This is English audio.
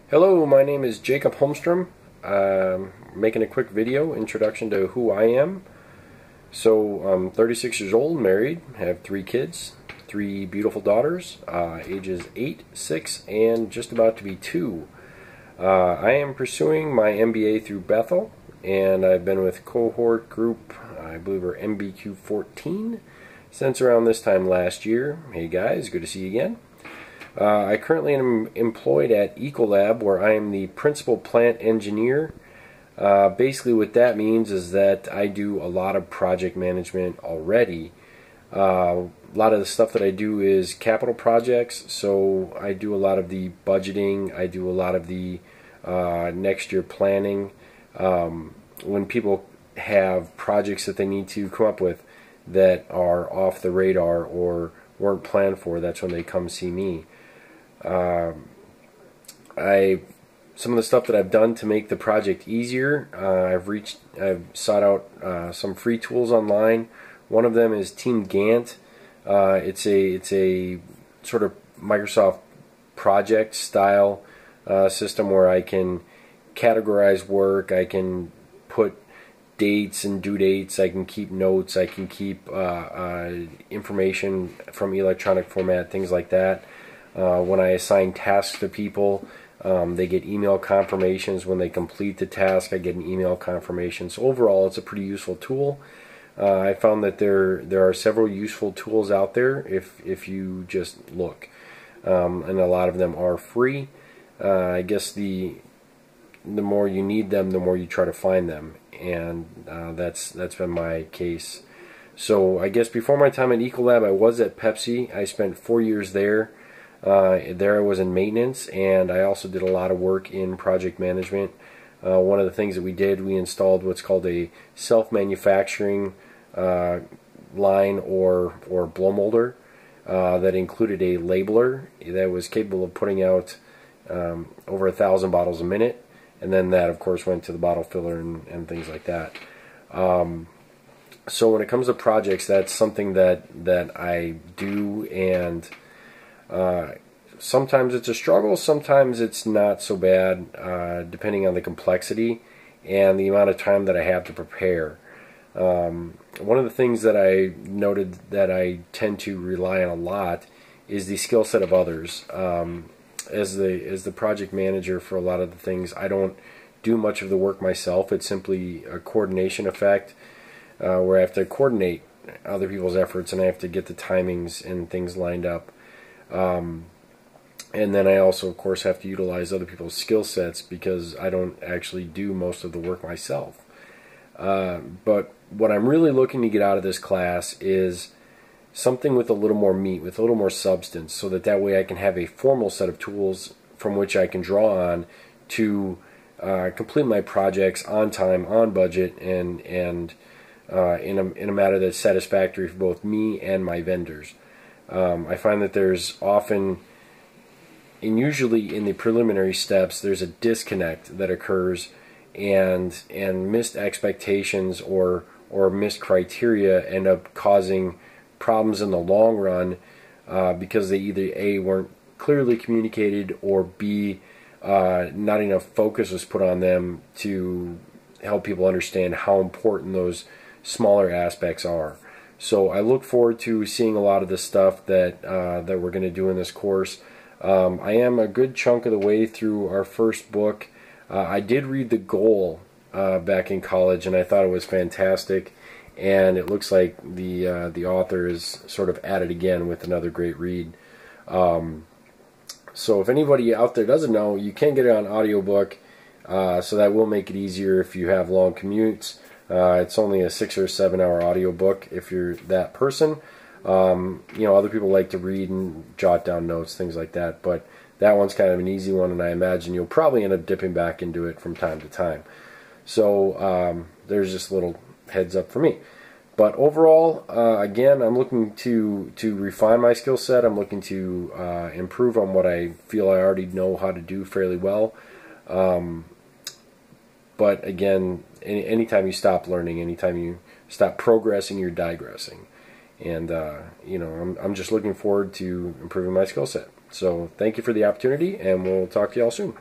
Hello, my name is Jacob Holmstrom. Making a quick video introduction to who I am. So I'm 36 years old, married, have 3 kids, 3 beautiful daughters, ages 8, 6, and just about to be 2. I am pursuing my MBA through Bethel, and I've been with cohort group, I believe we're MBQ 14, since around this time last year. Hey guys, good to see you again. I currently am employed at Ecolab, where I am the principal plant engineer. Basically what that means is that I do a lot of project management already. A lot of the stuff that I do is capital projects, so I do a lot of the budgeting, I do a lot of the next year planning. When people have projects that they need to come up with that are off the radar or weren't planned for, that's when they come see me. Some of the stuff that I've done to make the project easier, I've sought out some free tools online. One of them is Team Gantt. It's a sort of Microsoft project style system where I can categorize work, I can put dates and due dates, I can keep notes, I can keep information from electronic format, things like that. When I assign tasks to people, they get email confirmations. When they complete the task, I get an email confirmation. So overall, it's a pretty useful tool. I found that there are several useful tools out there if you just look, and a lot of them are free. I guess the more you need them, the more you try to find them, and that's been my case. So I guess before my time at Ecolab, I was at Pepsi. I spent 4 years there. There I was in maintenance, and I also did a lot of work in project management. One of the things that we did, we installed what's called a self-manufacturing line or blow molder that included a labeler that was capable of putting out over 1,000 bottles a minute, and then that of course went to the bottle filler and things like that. So when it comes to projects, that's something that I do, and sometimes it's a struggle, sometimes it's not so bad, depending on the complexity and the amount of time that I have to prepare. One of the things that I noted that I tend to rely on a lot is the skill set of others. As the project manager for a lot of the things, I don't do much of the work myself. It's simply a coordination effect, where I have to coordinate other people's efforts and I have to get the timings and things lined up. And then I also, of course, have to utilize other people's skill sets because I don't actually do most of the work myself. But what I'm really looking to get out of this class is something with a little more meat, with a little more substance, so that way I can have a formal set of tools from which I can draw on to complete my projects on time, on budget, and in a manner that's satisfactory for both me and my vendors. I find that there's often, and usually in the preliminary steps, there's a disconnect that occurs, and missed expectations or missed criteria end up causing problems in the long run, because they either A, weren't clearly communicated, or B, not enough focus was put on them to help people understand how important those smaller aspects are. So I look forward to seeing a lot of the stuff that we're going to do in this course. I am a good chunk of the way through our first book. I did read The Goal back in college, and I thought it was fantastic. And it looks like the author is sort of at it again with another great read. So if anybody out there doesn't know, you can get it on audiobook, so that will make it easier if you have long commutes. It's only a 6 or 7 hour audiobook if you're that person. Other people like to read and jot down notes, things like that, but that one's kind of an easy one, and I imagine you'll probably end up dipping back into it from time to time. So there's just a little heads up for me. But overall, again, I'm looking to refine my skill set. I'm looking to improve on what I feel I already know how to do fairly well. But again, anytime you stop learning, anytime you stop progressing, you're digressing. And I'm just looking forward to improving my skill set. So thank you for the opportunity, and we'll talk to y'all soon.